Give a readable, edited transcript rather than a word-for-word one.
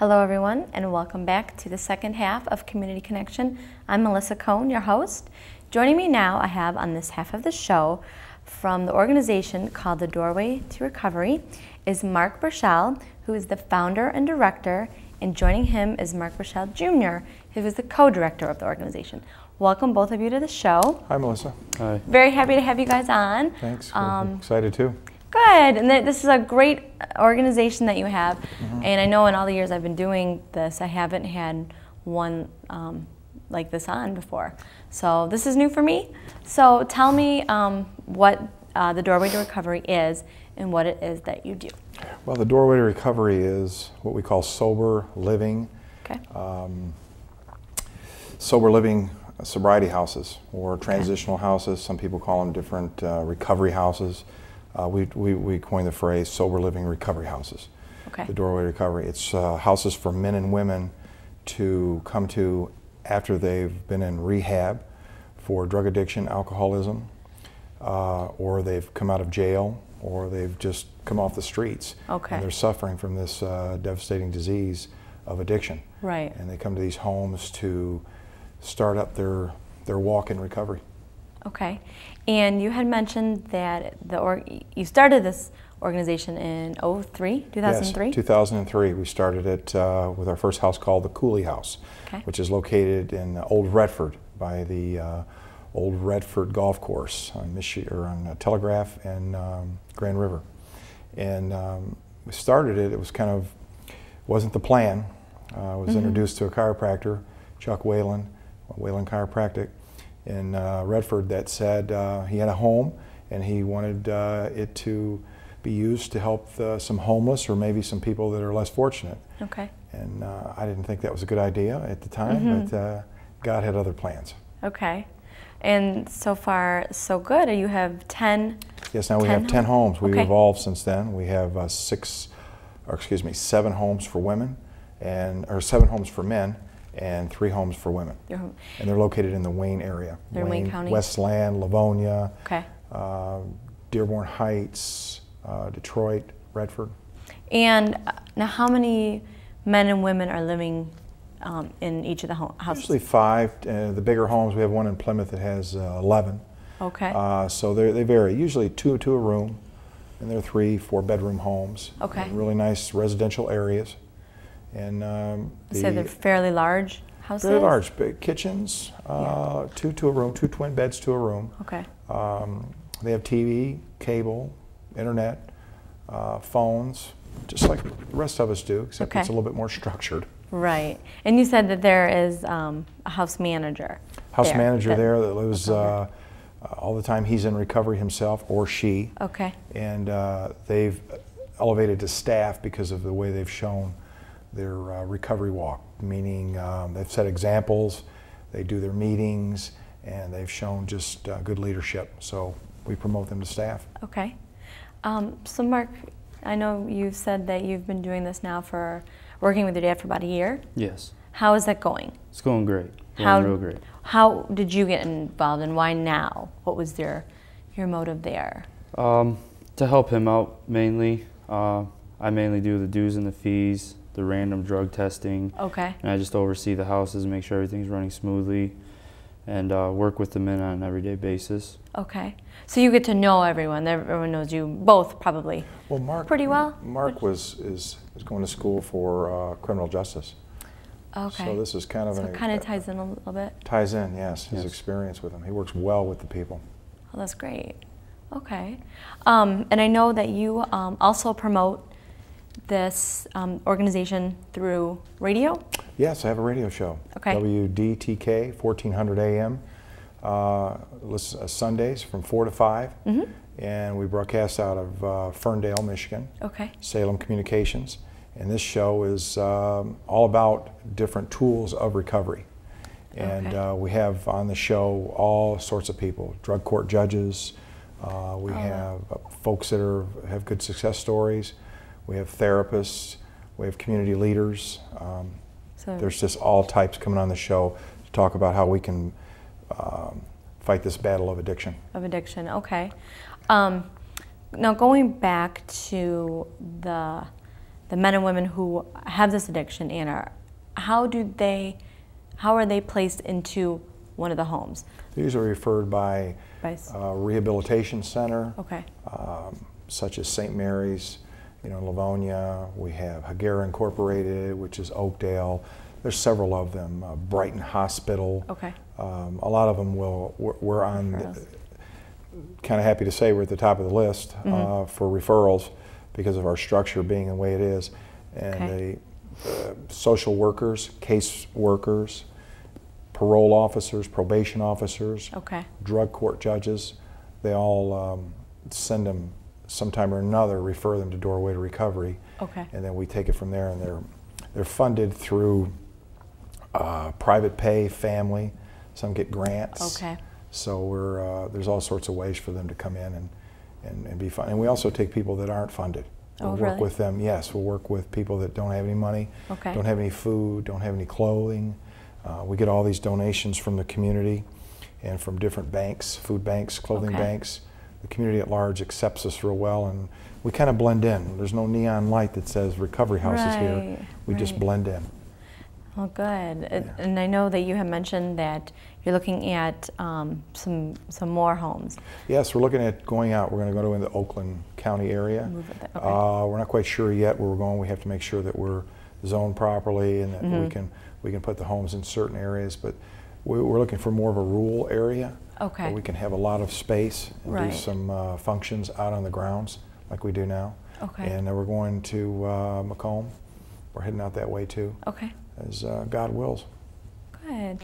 Hello everyone, and welcome back to the second half of Community Connection. I'm Melissa Cohn, your host. Joining me now, I have on this half of the show from the organization called The Doorway to Recovery is Mark Burchell, who is the founder and director, and joining him is Mark Burchell Jr., who is the co-director of the organization. Welcome both of you to the show. Hi, Melissa. Hi. Very happy to have you guys on. Thanks. We're excited too. Good, and this is a great organization that you have, and I know in all the years I've been doing this, I haven't had one like this on before. So this is new for me. So tell me what the Doorway to Recovery is and what it is that you do. Well, the Doorway to Recovery is what we call sober living. Okay. Sober living sobriety houses or transitional houses. Some people call them different recovery houses. We coined the phrase sober living recovery houses. Okay. The Doorway to Recovery. It's houses for men and women to come to after they've been in rehab for drug addiction, alcoholism, or they've come out of jail, or they've just come off the streets. Okay. And they're suffering from this devastating disease of addiction. Right. And they come to these homes to start up their walk in recovery. Okay. And you had mentioned that you started this organization in 2003? Yes, 2003. We started it with our first house called the Cooley House, which is located in Old Redford by the Old Redford Golf Course on Telegraph and Grand River. And we started it. It was wasn't the plan. I was introduced to a chiropractor, Chuck Whalen Chiropractic, in Redford, that said he had a home and he wanted it to be used to help some homeless or maybe some people that are less fortunate. Okay. And I didn't think that was a good idea at the time, but God had other plans. Okay. And so far, so good. You have 10? Yes, now we have 10 homes. We've Okay. evolved since then. We have 7 homes for women, or 7 homes for men, and 3 homes for women. And they're located in the Wayne area. They're Wayne County? Westland, Livonia, Okay. Dearborn Heights, Detroit, Redford. And now how many men and women are living in each of the houses? Usually 5. The bigger homes, we have one in Plymouth that has 11. Okay. So they vary. Usually 2 to a room, and they're 3, 4-bedroom homes. Okay. In really nice residential areas. And so they're fairly large houses? Very large, big kitchens, 2 to a room, 2 twin beds to a room. Okay. They have TV, cable, internet, phones, just like the rest of us do, except it's a little bit more structured. Right. And you said that there is a house manager. Manager there that lives all the time. He's in recovery himself, or she. Okay. And they've elevated to staff because of the way they've shown their recovery walk, meaning they've set examples, they do their meetings, and they've shown just good leadership. So we promote them to staff. Okay. So Mark, I know you've said that you've been doing this now working with your dad for about a year. Yes. How is that going? It's going great. Real great. How did you get involved and why now? What was your motive there? To help him out mainly. I mainly do the dues and the fees, the random drug testing. Okay. And I just oversee the houses and make sure everything's running smoothly and work with the men on an everyday basis. Okay. So you get to know everyone. Everyone knows you both probably pretty well? Mark is going to school for criminal justice. Okay. So this is kind of it kind of ties in a little bit? Ties in, yes. His experience with him. He works well with the people. Oh, that's great. Okay. And I know that you also promote this organization through radio? Yes, I have a radio show. Okay. WDTK, 1400 AM, Sundays from 4 to 5. And we broadcast out of Ferndale, Michigan. Okay. Salem Communications. And this show is all about different tools of recovery. And we have on the show all sorts of people, drug court judges, we have folks that have good success stories, we have therapists, we have community leaders. There's just all types coming on the show to talk about how we can fight this battle of addiction. Okay. Now going back to the men and women who have this addiction and how are they placed into one of the homes? These are referred by rehabilitation center, okay. Such as St. Mary's, in Livonia. We have Hagera Incorporated, which is Oakdale. There's several of them. Brighton Hospital. Okay. A lot of them we're on. Kind of happy to say we're at the top of the list for referrals because of our structure being the way it is, and the social workers, case workers, parole officers, probation officers, drug court judges, they all send them sometime or another, refer them to Doorway to Recovery, and then we take it from there. And they're funded through private pay, family. Some get grants. So there's all sorts of ways for them to come in and be fun. And we also take people that aren't funded. We'll work with them. Yes, we'll work with people that don't have any money, don't have any food, don't have any clothing. We get all these donations from the community and from different banks, food banks, clothing banks. The community at large accepts us real well, and we kind of blend in. There's no neon light that says Recovery House is here. We just blend in. Oh, good. And I know that you have mentioned that you're looking at some more homes. Yes, we're looking at going out. We're going to go to the Oakland County area. We're not quite sure yet where we're going. We have to make sure that we're zoned properly and that we can put the homes in certain areas. But we're looking for more of a rural area where we can have a lot of space and do some functions out on the grounds like we do now. And then we're going to Macomb. We're heading out that way too. As God wills. Good.